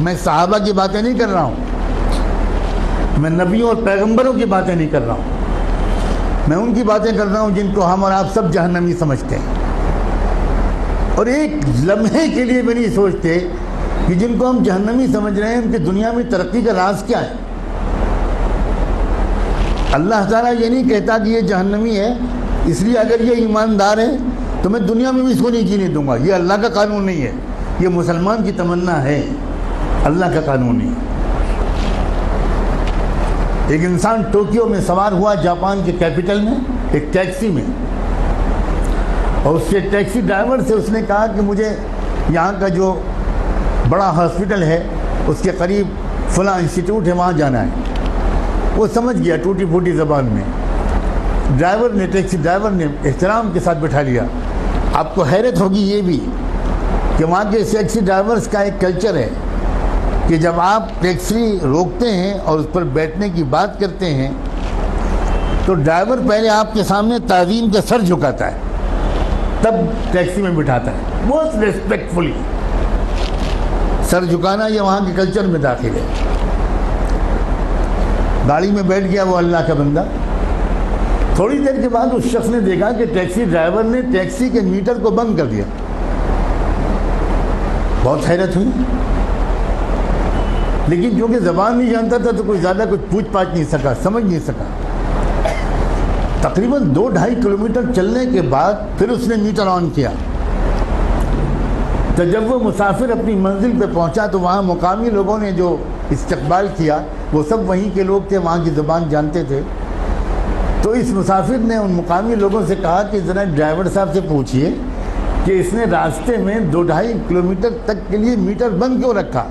میں صحابہ کی باتیں نہیں کر رہا ہوں، میں نبیوں اور پیغمبروں کی باتیں نہیں کر رہا ہوں، میں ان کی باتیں کر رہا ہوں جن کو ہم اور آپ سب جہنمی سمجھتے ہیں، اور ایک لمحے کے لیے بھی نہیں سوچتے کہ جن کو ہم جہنمی سمجھ رہے ہیں ان کی دنیا میں ترقی کا راز کیا ہے۔ اللہ تعالیٰ یہ نہیں کہتا کہ یہ جہنمی ہے اس لیے اگر یہ ایماندار ہے تو میں دنیا میں بھی اس کو نہیں جینے دوں گا، یہ اللہ کا قانون نہیں ہے، یہ مسلمان کی تمنا ہے، اللہ کا قانون نہیں ہے۔ ایک انسان ٹوکیو میں سوار ہوا جاپان کے کیپٹل میں ایک ٹیکسی میں، اور اس کے ٹیکسی ڈرائیور سے اس نے کہا کہ مجھے یہاں کا جو بڑا ہاسپٹل ہے اس کے قریب فلاں انسٹیٹیوٹ ہے وہاں جانا ہے۔ وہ سمجھ گیا ٹوٹی پھوٹی زبان میں، ٹیکسی ڈرائیور نے احترام کے ساتھ بٹھا لیا۔ آپ کو حیرت ہوگی یہ بھی کہ وہاں کے ٹیکسی ڈرائیورز کا ایک کلچر ہے کہ جب آپ ٹیکسی روکتے ہیں اور اس پر بیٹھنے کی بات کرتے ہیں تو ڈرائیور پہلے آپ کے سامنے تعظیم کا سر جھکاتا ہے، تب ٹیکسی میں بٹھاتا ہے، بہت ریسپیکٹفلی۔ سر جھکانا یہ وہاں کے کلچر میں داخل ہے۔ گاڑی میں بیٹھ گیا وہ اللہ کا بندہ، تھوڑی دیر کے بعد اس شخص نے دیکھا کہ ٹیکسی ڈرائیور نے ٹیکسی کے میٹر کو بند کر دیا۔ بہت حیرت ہوئی، لیکن چونکہ زبان نہیں جانتا تھا تو کوئی زیادہ کچھ پوچھ پاچھ نہیں سکا، سمجھ نہیں سکا۔ تقریباً 2-2.5 کلومیٹر چلنے کے بعد پھر اس نے میٹر آن کیا۔ تو جب وہ مسافر اپنی منزل پہ پہنچا تو وہاں مقامی لوگوں نے جو استقبال کیا وہ سب وہیں کے لوگ تھے، وہاں کی زبان جانتے تھے۔ تو اس مسافر نے ان مقامی لوگوں سے کہا کہ ذرا ڈرائیور صاحب سے پوچھئے کہ اس نے راستے میں 2-2.5 کلومیٹر تک کے لیے میٹر بند کیوں رکھا؟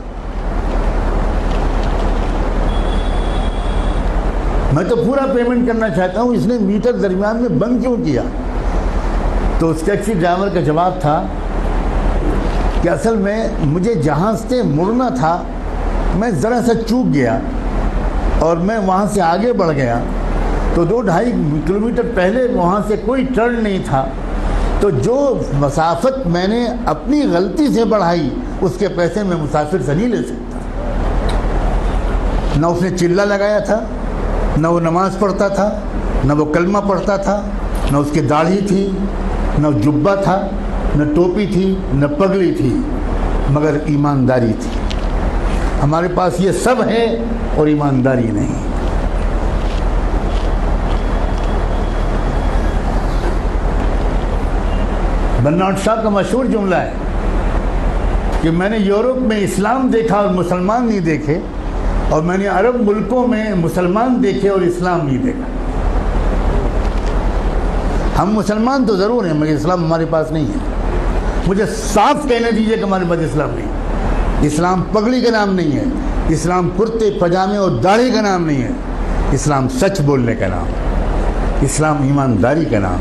میں تو پورا پیمنٹ کرنا چاہتا ہوں، اس نے میٹر درمیان میں بند کیوں کیا؟ تو اس ٹیکسی ڈرائیور کا جواب تھا کہ اصل میں مجھے جہاں سے مڑنا تھا میں ذرا سا چوک گیا اور میں وہاں سے آگے بڑھ گیا، تو 2-2.5 کلومیٹر پہلے وہاں سے کوئی ٹرن نہیں تھا، تو جو مسافت میں نے اپنی غلطی سے بڑھائی اس کے پیسے میں مسافر سے نہیں لے سکتا۔ نہ اس نے چلہ لگایا تھا، نہ وہ نماز پڑھتا تھا، نہ وہ کلمہ پڑھتا تھا، نہ اس کی داڑھی تھی، نہ جبہ تھا، نہ ٹوپی تھی، نہ پگڑی تھی، مگر ایمانداری تھی۔ ہمارے پاس یہ سب ہے اور ایمانداری نہیں۔ برنارڈ شاہ کا مشہور جملہ ہے کہ میں نے یورپ میں اسلام دیکھا اور مسلمان نہیں دیکھے، اور میں نے عرب ملکوں میں مسلمان دیکھے اور اسلام نہیں دیکھا۔ ہم مسلمان تو ضرور ہیں مگر اسلام ہمارے پاس نہیں ہے۔ مجھے صاف کہنے دیجئے کہ ہمارے پاس اسلام نہیں ہے۔ اسلام پگڑی کا نام نہیں ہے، اسلام کرتے پجامے اور داڑھی کا نام نہیں ہے، اسلام سچ بولنے کا نام، اسلام ایمانداری کا نام،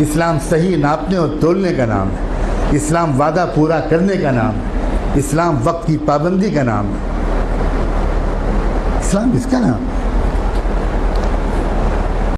اسلام صحیح ناپنے اور تولنے کا نام ہے، اسلام وعدہ پورا کرنے کا نام ہے، اسلام وقت کی پابندی کا نام ہے، اسلام اس کا نام ہے۔